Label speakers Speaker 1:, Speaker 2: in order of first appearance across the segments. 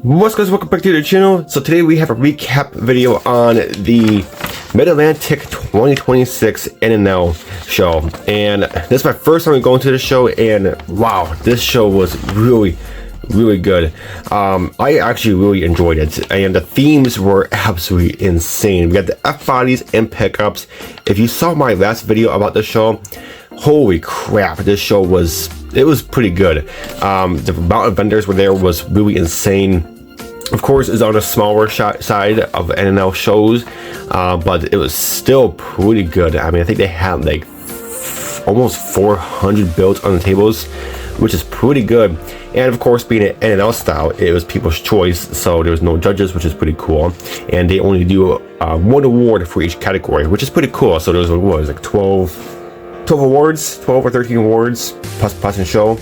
Speaker 1: What's guys, welcome back to the channel. So today we have a recap video on the Mid-Atlantic 2026 NNL show, and this is my first time going to the show, and wow, this show was really good. I actually really enjoyed it, and the themes were absolutely insane. We got the F-bodies and pickups. If you saw my last video about the show, holy crap, this show was pretty good. The amount of vendors were there was really insane. Of course, it's on a smaller side of NNL shows, but it was still pretty good. I mean, I think they had like almost 400 builds on the tables, which is pretty good. And of course, being an NNL style, it was people's choice, so there was no judges, which is pretty cool. And they only do one award for each category, which is pretty cool. So there was, what was it, like 12 awards, 12 or 13 awards plus best in show.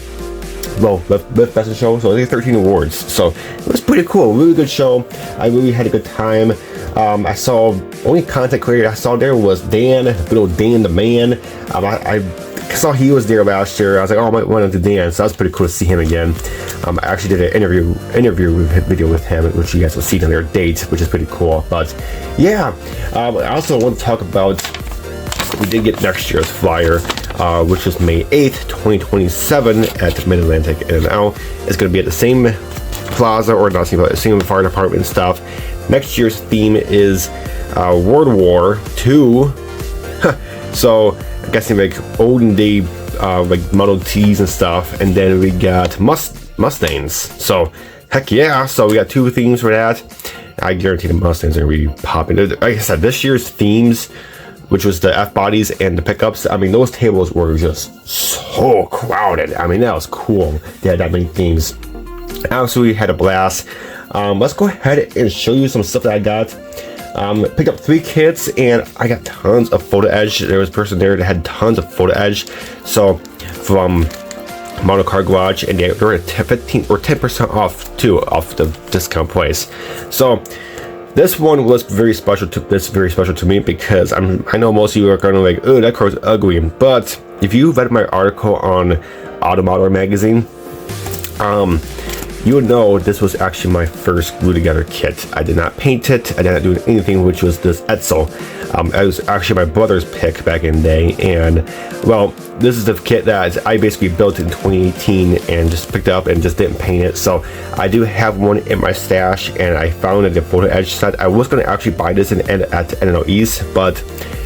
Speaker 1: Well, best in show, so I think 13 awards. So it was pretty cool, really good show. I really had a good time. I saw, only content creator I saw there was Dan, little Dan the man. I saw he was there last year. I was like, oh, I might run into Dan, so that was pretty cool to see him again. I actually did an interview video with him, which you guys will see on their date, which is pretty cool. But yeah, I also want to talk about, we did get next year's flyer, which is May 8th, 2027 at Mid-Atlantic NNL. It's going to be at the same plaza, or not the same fire department and stuff. Next year's theme is World War II. So I'm guessing like olden day like Model Ts and stuff. And then we got Mustangs. So heck yeah. So we got two themes for that. I guarantee the Mustangs are going to be popping. Like I said, this year's themes, which was the F-bodies and the pickups, I mean, those tables were just so crowded. I mean, that was cool. They had that many themes. Absolutely had a blast. Let's go ahead and show you some stuff that I got. Picked up 3 kits, and I got tons of photo edge. There was a person there that had tons of photo edge. So from Model Car Garage, and they were at 15 or 10% off too, off the discount price. So this one was very special to me, because I know most of you are kind of like, oh, that car's ugly. But if you read my article on Automotive magazine, you would know this was actually my first glue together kit. I did not paint it, I did not do anything, which was this etch. It was actually my brother's pick back in the day, and well, this is the kit that I basically built in 2018 and just picked up and just didn't paint it. So I do have one in my stash, and I found it in the photo edge set. I was going to actually buy this at N.Y.S, but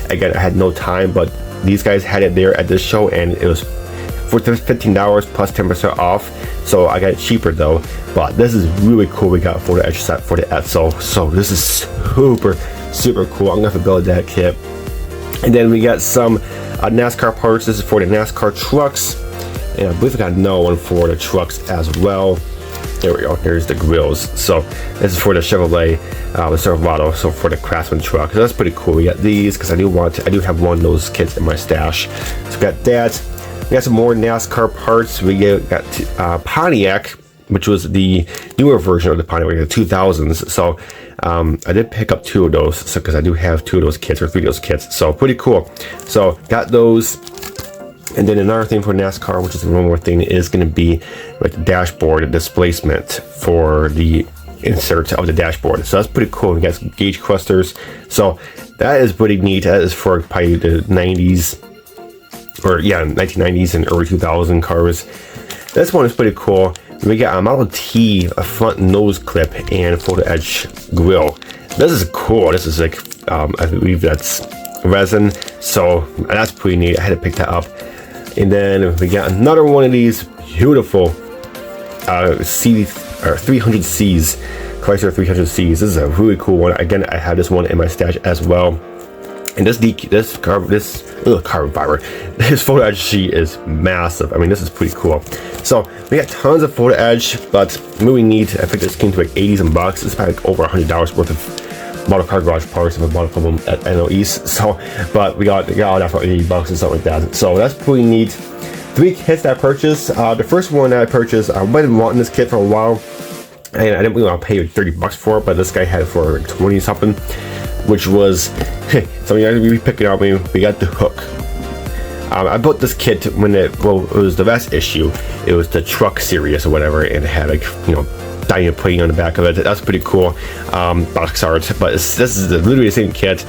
Speaker 1: again, I had no time. But these guys had it there at this show, and it was for $15 plus 10% off. So I got it cheaper though. But this is really cool. We got a photo edge set for the etch. So this is super cool. I'm gonna have to build that kit. And then we got some NASCAR parts. This is for the NASCAR trucks, and I believe I got another one for the trucks as well. There we go. There's the grills. So this is for the Chevrolet, the Silverado. So for the Craftsman truck. So that's pretty cool. We got these because I do have one of those kits in my stash. So we got that. We got some more NASCAR parts. We got Pontiac, which was the newer version of the Pontiac, the 2000s. So I did pick up 2 of those, because I do have 2 of those kits, or 3 of those kits. So pretty cool. So got those. And then another thing for NASCAR, which is one more thing, is going to be like the dashboard displacement for the insert of the dashboard. So that's pretty cool. We got some gauge clusters. So that is pretty neat. That is for probably the 90s, or yeah, 1990s and early 2000 cars. This one is pretty cool. We got a Model T, a front nose clip, and photo edge grill. This is cool. This is like, I believe that's resin. So that's pretty neat. I had to pick that up. And then we got another one of these beautiful C300Cs, Chrysler 300Cs. This is a really cool one. Again, I have this one in my stash as well. And this carbon fiber, this photo edge sheet is massive. I mean, this is pretty cool. So we got tons of photo edge, but really neat. I think this came to like 80 some bucks. It's probably like over $100 worth of Model Car Garage parts if I bought from them at N.Y.S. So, but we got all that for 80 bucks and something like that. So that's pretty neat. 3 kits that I purchased. The first one that I purchased, I've been wanting this kit for a while, and I didn't really want to pay 30 bucks for it, but this guy had it for like 20 something, which was something I really picking up. We got the hook. I bought this kit when it was the last issue. It was the truck series or whatever, and it had like, you know, diamond plating on the back of it. That's pretty cool box art, but this is literally the same kit.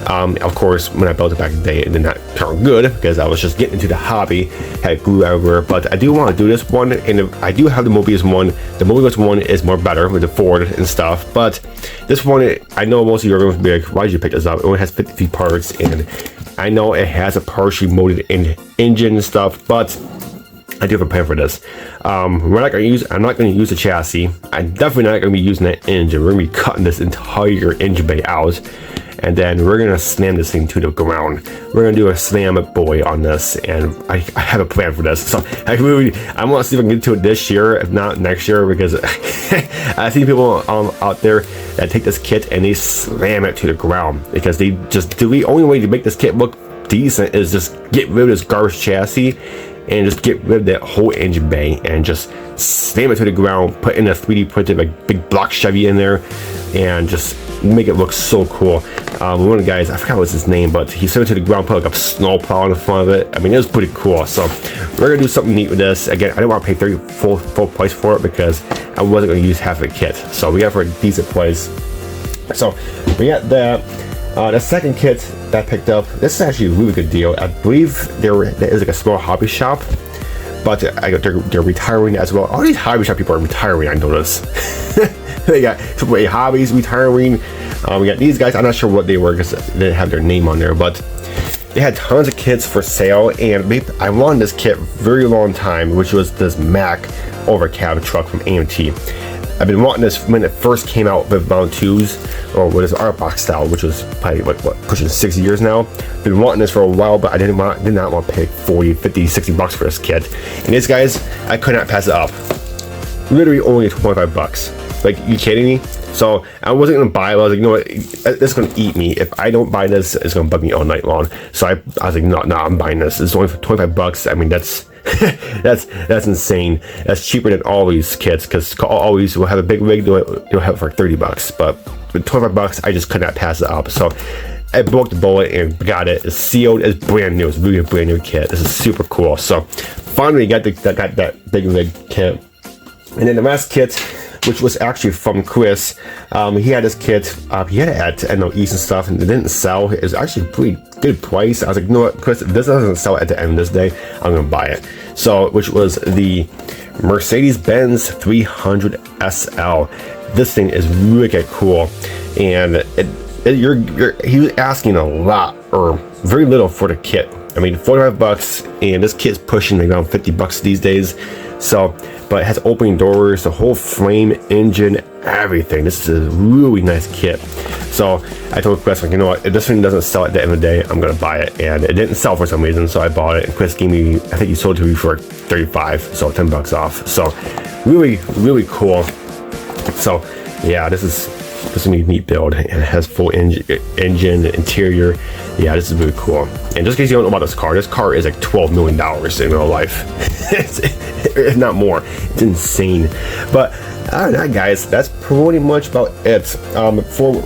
Speaker 1: Of course, when I built it back in the day, it did not turn good because I was just getting into the hobby, had glue everywhere. But I do want to do this one, and I do have the Mobius one. The Mobius one is more better with the Ford and stuff, but this one, I know most of you are going to be like, why did you pick this up? It only has 53 parts, and I know it has a partially molded engine and stuff, but I do have a plan for this. I'm not going to use the chassis. I'm definitely not going to be using that engine. We're going to be cutting this entire engine bay out, and then we're going to slam this thing to the ground. We're going to do a slam boy on this, and I have a plan for this. So I want to see if I can get to it this year, if not next year, because I see people out there that take this kit and they slam it to the ground because they just do. The only way to make this kit look decent is just get rid of this garbage chassis and just get rid of that whole engine bay and just slam it to the ground, put in a 3D printed like big block Chevy in there, and just make it look so cool. One of the guys, I forgot what's his name, but he sent it to the ground, put like a snow plow in the front of it. I mean, it was pretty cool. So we're gonna do something neat with this. Again, I didn't want to pay full price for it because I wasn't gonna use half the kit. So we got it for a decent price. So we got that. The second kit that I picked up, this is actually a really good deal. I believe there is like a small hobby shop, but they're retiring as well. All these hobby shop people are retiring, I notice. They got AAA hobbies retiring. We got these guys, I'm not sure what they were because they didn't have their name on there, but they had tons of kits for sale, and I wanted this kit very long time, which was this Mack over cab truck from AMT. I've been wanting this when it first came out with Round 2s, or what is Airbrush style, which was probably what pushing 6 years now. Been wanting this for a while, but I did not want to pay 40, 50, 60 bucks for this kit. And these guys, I could not pass it up. Literally only 25 bucks. Like, you kidding me? So I wasn't gonna buy it. I was like, you know what, this is gonna eat me. If I don't buy this, it's gonna bug me all night long. So I was like, no, I'm buying this. It's only for 25 bucks. I mean, that's that's insane. That's cheaper than all these kits, because all these will have a big rig. They'll have it for 30 bucks, but with 25 bucks, I just could not pass it up. So I broke the bullet and got it. It's sealed. It's brand new. It's really a brand new kit. This is super cool. So finally got that big rig kit, and then the last kit, which was actually from Chris. He had this kit. He had it at N.Y.S and stuff, and it didn't sell. It was actually a pretty good price. I was like, you know what, Chris, if this doesn't sell at the end of this day, I'm gonna buy it. So, which was the Mercedes-Benz 300 SL. This thing is really cool, and he was asking a lot or very little for the kit. I mean, 45 bucks, and this kit's pushing around 50 bucks these days. So, but it has opening doors, the whole frame, engine, everything. This is a really nice kit. So I told Chris, like, you know what, if this thing doesn't sell at the end of the day, I'm gonna buy it. And it didn't sell for some reason, so I bought it. And Chris gave me, I think he sold it to me for 35, so 10 bucks off. So really cool. So yeah, this is gonna be a neat build, and it has full engine, interior. Yeah, this is really cool. And just in case you don't know about this car is like $12 million in real life. If not more. It's insane. But other than that, guys, that's pretty much about it. For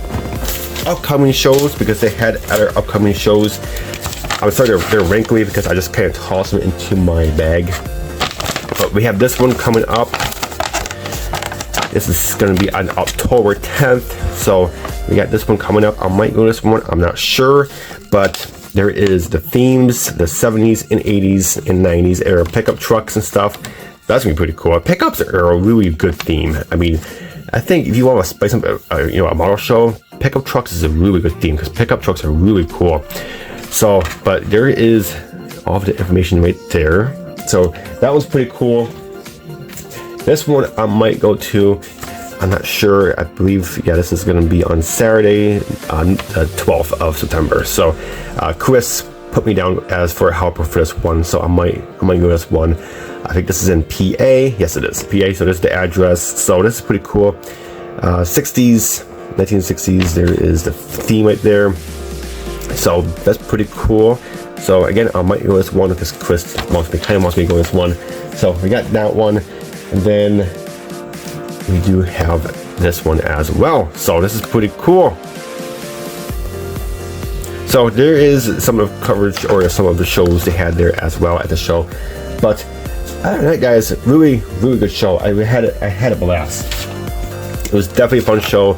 Speaker 1: upcoming shows, because they had other upcoming shows, I'm sorry they're wrinkly because I just kind of tossed them into my bag. But we have this one coming up. This is going to be on October 10th. So we got this one coming up. I might go to this one. I'm not sure. But there is the themes, the 70s and 80s and 90s era pickup trucks and stuff. That's going to be pretty cool. Pickups are a really good theme. I mean, I think if you want to spice up a model show, pickup trucks is a really good theme because pickup trucks are really cool. So, but there is all of the information right there. So that was pretty cool. This one I might go to, I'm not sure. I believe, yeah, this is going to be on Saturday, on the 12th of September. So Chris put me down as for a helper for this one, so I might go to this one. I think this is in PA. Yes, it is PA. So there's the address. So this is pretty cool. 1960s. There is the theme right there. So that's pretty cool. So again, I might go this one because Chris kind of wants me to go this one. So we got that one, and then we do have this one as well. So this is pretty cool. So there is some of the coverage or some of the shows they had there as well at the show. But other than that, guys, really good show. I had a blast. it was definitely a fun show.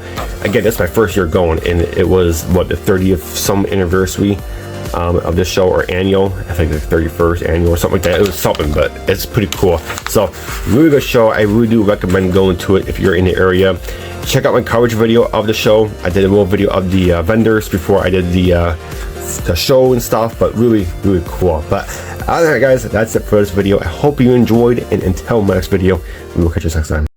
Speaker 1: Again, this is my first year going, and it was what, the 30th some anniversary of this show, or annual, I think the 31st annual or something like that. It was something, but it's pretty cool. So really good show. I really do recommend going to it if you're in the area. Check out my coverage video of the show. I did a little video of the vendors before I did the show and stuff, but really cool. But other than that, guys, that's it for this video. I hope you enjoyed, and until my next video, we will catch you next time.